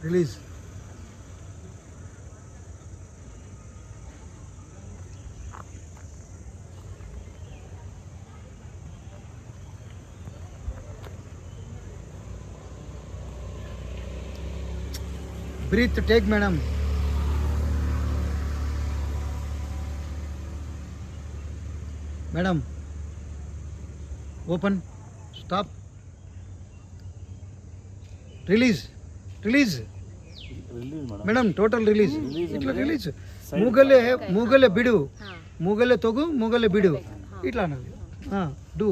Release. Breath take madam. Madam open, stop, release. Release madam, total release. ಇಟ್లా release. ಮೂಗಲ್ಲೇ ಬಿಡು, ಮೂಗಲ್ಲೇ ತಗು, ಮೂಗಲ್ಲೇ ಬಿಡು, ಇಟ್లా ಅನ್ನೋದು. ಡೂ.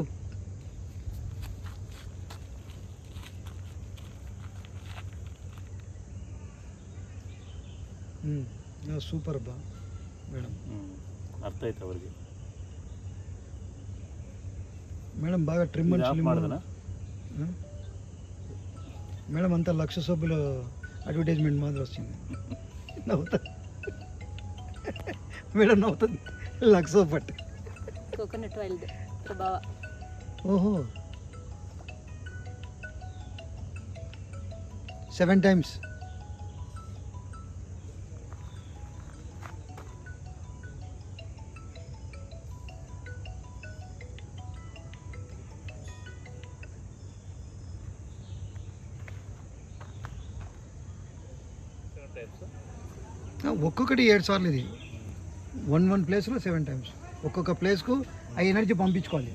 ಸೂಪರ್ ಬಾ ಮೇಡಮ್. ಅರ್ಥ ಆಯ್ತು ಅವರಿಗೆ. మేడం బాగా ట్రిమ్ అండ్ స్లిమ్ మేడం. అంతా లక్ష సబ్బులు అడ్వర్టైజ్మెంట్ మాదిరి వచ్చింది. నవ్వుతుంది మేడం, నవ్వుతుంది. లక్ష పట్టు కోకోనట్ ఆయిల్ ప్రభావ. ఓహో, 7 times. ఒక్కొక్కటి 7 సార్లు. ఇది వన్ ప్లేస్లో 7 times. ఒక్కొక్క ప్లేస్కు ఆ ఎనర్జీ పంపించుకోవాలి.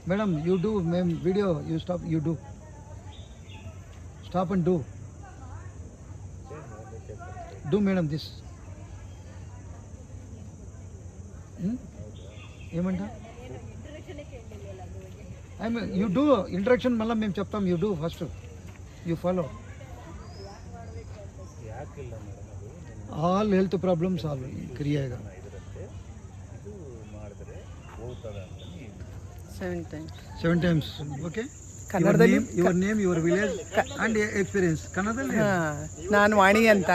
Madam you do. మేము video you stop, you do. Stop and do. Do madam this. ఏమంటా యూ డూ ఇంట్రడక్షన్. మళ్ళీ మేము చెప్తాం. You do first, you follow. All health problems all ಕ್ರಿಯಾಗ 7 times. ಓಕೆ. ಕನ್ನಡದಲ್ಲಿ your name, your village and experience. ಕನ್ನಡದಲ್ಲಿ ನಾನು ವಾಣಿ ಅಂತ.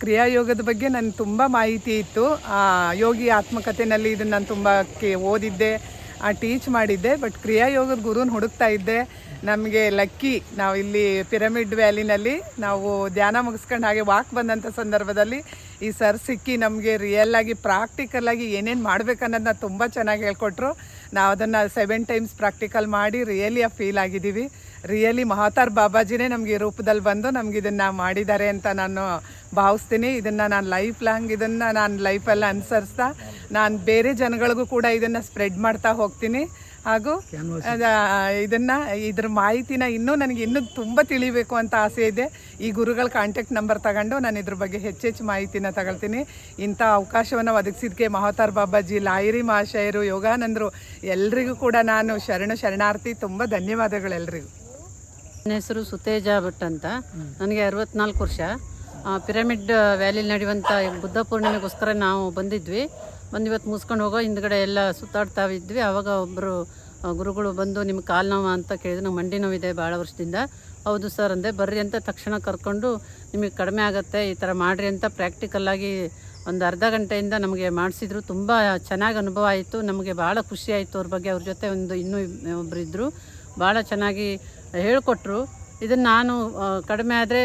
ಕ್ರಿಯಾಯೋಗದ ಬಗ್ಗೆ ನನಗೆ ತುಂಬ ಮಾಹಿತಿ ಇತ್ತು. ಯೋಗಿ ಆತ್ಮಕಥೆನಲ್ಲಿ ಇದನ್ನು ನಾನು ತುಂಬ ಓದಿದ್ದೆ, ಟೀಚ್ ಮಾಡಿದ್ದೆ. ಬಟ್ ಕ್ರಿಯಾಯೋಗದ ಗುರುನ ಹುಡುಕ್ತಾ ಇದ್ದೆ. ನಮಗೆ ಲಕ್ಕಿ, ನಾವು ಇಲ್ಲಿ ಪಿರಮಿಡ್ ವ್ಯಾಲಿನಲ್ಲಿ ನಾವು ಧ್ಯಾನ ಮುಗಿಸ್ಕೊಂಡು ಹಾಗೆ ವಾಕ್ ಬಂದಂಥ ಸಂದರ್ಭದಲ್ಲಿ ಈ ಸರ್ ಸಿಕ್ಕಿ ನಮಗೆ ರಿಯಲ್ಲಾಗಿ ಪ್ರಾಕ್ಟಿಕಲಾಗಿ ಏನೇನು ಮಾಡಬೇಕನ್ನೋದನ್ನ ತುಂಬ ಚೆನ್ನಾಗಿ ಹೇಳ್ಕೊಟ್ರು. ನಾವು ಅದನ್ನು 7 times ಪ್ರಾಕ್ಟಿಕಲ್ ಮಾಡಿ ರಿಯಲಿ ಫೀಲ್ ಆಗಿದ್ದೀವಿ. ರಿಯಲಿ ಮಹಾತಾರ್ ಬಾಬಾಜಿನೇ ನಮಗೆ ಈ ರೂಪದಲ್ಲಿ ಬಂದು ನಮ್ಗೆ ಇದನ್ನು ಮಾಡಿದ್ದಾರೆ ಅಂತ ನಾನು ಭಾವಿಸ್ತೀನಿ. ಇದನ್ನು ನಾನು ಲೈಫ್ ಲಾಂಗ್ ಇದನ್ನು ನಾನು ಲೈಫಲ್ಲಿ ಅನುಸರಿಸ್ತಾ ನಾನು ಬೇರೆ ಜನಗಳಿಗೂ ಕೂಡ ಇದನ್ನು ಸ್ಪ್ರೆಡ್ ಮಾಡ್ತಾ ಹೋಗ್ತೀನಿ. ಹಾಗೂ ಇದ್ರ ಮಾಹಿತಿನ ನನಗೆ ಇನ್ನೂ ತುಂಬ ತಿಳಿಬೇಕು ಅಂತ ಆಸೆ ಇದೆ. ಈ ಗುರುಗಳ ಕಾಂಟ್ಯಾಕ್ಟ್ ನಂಬರ್ ತಗೊಂಡು ನಾನು ಇದ್ರ ಬಗ್ಗೆ ಹೆಚ್ಚೆಚ್ಚು ಮಾಹಿತಿನ ತಗೊಳ್ತೀನಿ. ಇಂಥ ಅವಕಾಶವನ್ನು ಒದಗಿಸಿದ್ದಕ್ಕೆ ಮಹಾತಾರ್ ಬಾಬಾಜಿ, ಲಾಹಿರಿ ಮಹಾಶಯರು, ಯೋಗಾನಂದರು ಎಲ್ರಿಗೂ ಕೂಡ ನಾನು ಶರಣಾರ್ಥಿ. ತುಂಬ ಧನ್ಯವಾದಗಳು ಎಲ್ರಿಗೂ. ನನ್ನ ಹೆಸರು ಸುತೇಜ ಭಟ್ ಅಂತ. ನನಗೆ 64 ವರ್ಷ. ಪಿರಮಿಡ್ ವ್ಯಾಲಿಲಿ ನಡೆಯುವಂಥ ಬುದ್ಧ ಪೂರ್ಣಿಮೆಗೋಸ್ಕರ ನಾವು ಬಂದಿದ್ವಿ. ಇವತ್ತು ಮುಗಿಸ್ಕೊಂಡು ಹೋಗೋ ಹಿಂದ್ಗಡೆ ಎಲ್ಲ ಸುತ್ತಾಡ್ತಾ ಇದ್ವಿ. ಆವಾಗ ಒಬ್ಬರು ಗುರುಗಳು ಬಂದು ನಿಮ್ಮ ಕಾಲು ನೋವು ಅಂತ ಕೇಳಿದ್ರು. ನಂಗೆ ಮಂಡಿ ನೋವಿದೆ ಭಾಳ ವರ್ಷದಿಂದ. ಹೌದು ಸರ್ ಅಂದೆ. ಬರ್ರಿ ಅಂತ ತಕ್ಷಣ ಕರ್ಕೊಂಡು ನಿಮಗೆ ಕಡಿಮೆ ಆಗುತ್ತೆ, ಈ ಥರ ಮಾಡಿರಿ ಅಂತ ಪ್ರಾಕ್ಟಿಕಲ್ಲಾಗಿ ಒಂದು ಅರ್ಧ ಗಂಟೆಯಿಂದ ನಮಗೆ ಮಾಡಿಸಿದ್ರು. ತುಂಬ ಚೆನ್ನಾಗಿ ಅನುಭವ ಆಯಿತು. ನಮಗೆ ಭಾಳ ಖುಷಿ ಆಯಿತು. ಅವ್ರ ಬಗ್ಗೆ ಅವ್ರ ಜೊತೆ ಇನ್ನೂ ಒಬ್ಬರು ಇದ್ದರು, ಭಾಳ ಚೆನ್ನಾಗಿ ಹೇಳಿಕೊಟ್ರು. ಇದನ್ನು ನಾನು ಕಡಿಮೆ ಆದರೆ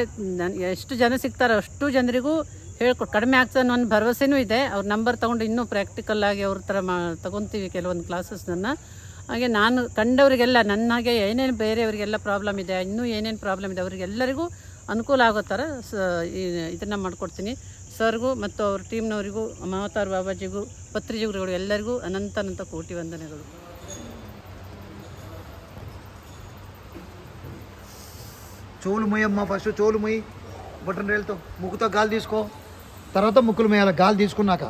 ಎಷ್ಟು ಜನ ಸಿಗ್ತಾರೋ ಅಷ್ಟು ಜನರಿಗೂ ಕಡಿಮೆ ಆಗ್ತದೆ ಅನ್ನೋ ಒಂದು ಭರವಸೆನೂ ಇದೆ. ಅವ್ರ ನಂಬರ್ ತೊಗೊಂಡು ಇನ್ನೂ ಪ್ರಾಕ್ಟಿಕಲ್ಲಾಗಿ ಅವ್ರ ಥರ ತೊಗೊತೀವಿ ಕೆಲವೊಂದು ಕ್ಲಾಸಸ್ನನ್ನು. ಹಾಗೆ ನಾನು ಕಂಡವರಿಗೆಲ್ಲ ನನ್ನಾಗೆ ಏನೇನು ಬೇರೆಯವರಿಗೆಲ್ಲ ಪ್ರಾಬ್ಲಮ್ ಇದೆ, ಇನ್ನೂ ಏನೇನು ಪ್ರಾಬ್ಲಮ್ ಇದೆ ಅವರಿಗೆಲ್ಲರಿಗೂ ಅನುಕೂಲ ಆಗೋ ಥರ ಇದನ್ನು ಮಾಡಿಕೊಡ್ತೀನಿ. ಸರ್ಗೂ ಮತ್ತು ಅವ್ರ ಟೀಮ್ನವರಿಗೂ, ಮಹಾತಾರ್ ಬಾಬಾಜಿಗೂ, ಪತ್ರಿಜಿಗಳು ಎಲ್ಲರಿಗೂ ಅನಂತ ಕೋಟಿ ವಂದನೆಗಳು. చెవులు మొయ్యమ్మా. ఫస్ట్ చెవులు మొయ్యి, బటన్ రేలుతో. ముక్కుతో గాలి తీసుకో, తర్వాత ముక్కులు మొయ్యాలి. గాలి తీసుకున్నాక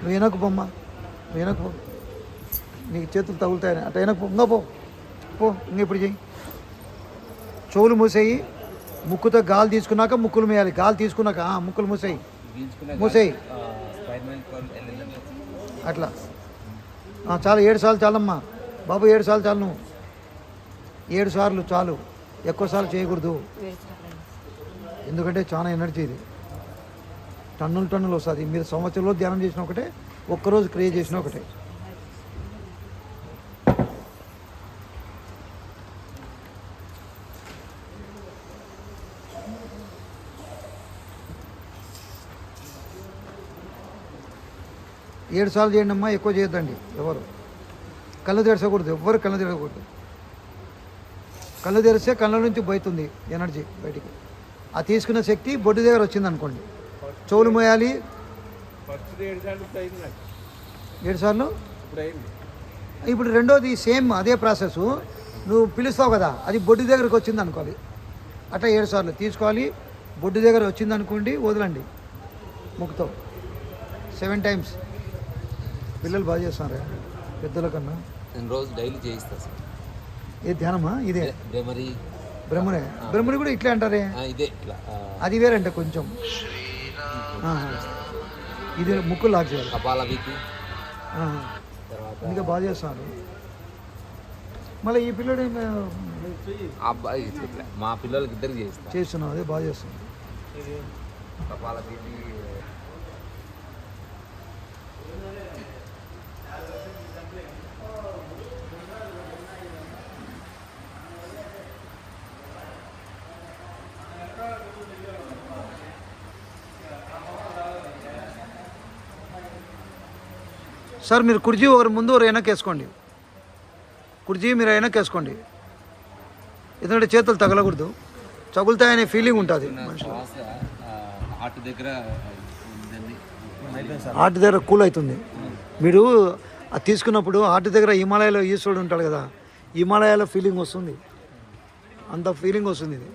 నువ్వు వెనక్కు పోమ్మా, వెనక్కు పో. నీకు చేతులు తగులుతాయని అట్లా వెనక్కు పో. ఇంకా పో, ఇంక ఇప్పుడు చెయ్యి. చెవులు మూసేయి, ముక్కుతో గాలి తీసుకున్నాక ముక్కులు మొయ్యాలి. గాలి తీసుకున్నాక ముక్కులు మూసేయి, మూసేయి. అట్లా చాలు. 7 సార్లు చాలమ్మా బాబు, 7 సార్లు చాలు. నువ్వు 7 సార్లు చాలు. ఎక్కువసార్లు చేయకూడదు, ఎందుకంటే చాలా ఎనర్జీ ఇది, టన్నులు వస్తుంది. మీరు సంవత్సరంలో ధ్యానం చేసిన ఒకటే, ఒక్కరోజు క్రియేట్ చేసిన ఒకటే. ఏడు సార్లు చేయండి అమ్మా, ఎక్కువ చేయొద్దండి. ఎవరు కళ్ళు తెరచకూడదు, ఎవ్వరు కళ్ళు తెరవకూడదు. కళ్ళు తెరిస్తే కళ్ళ నుంచి పోతుంది ఎనర్జీ బయటికి. ఆ తీసుకున్న శక్తి బొడ్డు దగ్గర వచ్చింది అనుకోండి, చెవులు మోయాలి. 7 సార్లు. ఇప్పుడు రెండోది సేమ్ అదే ప్రాసెస్, నువ్వు పిలుస్తావు కదా, అది బొడ్డు దగ్గరకు వచ్చింది అనుకోవాలి. అట్లా 7 సార్లు తీసుకోవాలి. బొడ్డు దగ్గర వచ్చింది అనుకోండి, వదలండి ముక్కుతో 7 టైమ్స్. పిల్లలు బాగా చేస్తున్నారు పెద్దల కన్నా. నేను రోజు డైలీ చేయిస్తాను సార్. ఏ ధ్యానమా? ఇదే బ్రహ్మరి కూడా ఇట్లే అంటారే. ఇదే అది వేరంటే కొంచెం. ఇది ముక్కు లాక్ చేయాలి. కపాలవికి ఇంకా బాగా చేస్తున్నారు. మళ్ళీ ఈ పిల్లడు అబ్బాయి మా పిల్లలకి ఇద్దరికి చేస్తున్నావు, అదే బాగా చేస్తున్నావు. కపాలవికి సార్ మీరు కుర్చీ ఒకరు ముందు ఒకరు వెనక్కి వేసుకోండి. కుర్చీ మీరు వెనక్కి వేసుకోండి, ఎందుకంటే చేతులు తగలకూడదు, తగులుతాయనే ఫీలింగ్ ఉంటుంది మనిషిలో. హార్ట్ దగ్గర కూల్ అవుతుంది. మీరు అది తీసుకున్నప్పుడు హార్ట్ దగ్గర హిమాలయాలో ఈశ్వరుడు ఉంటాడు కదా, హిమాలయాలో ఫీలింగ్ వస్తుంది, అంత ఫీలింగ్ వస్తుంది ఇది.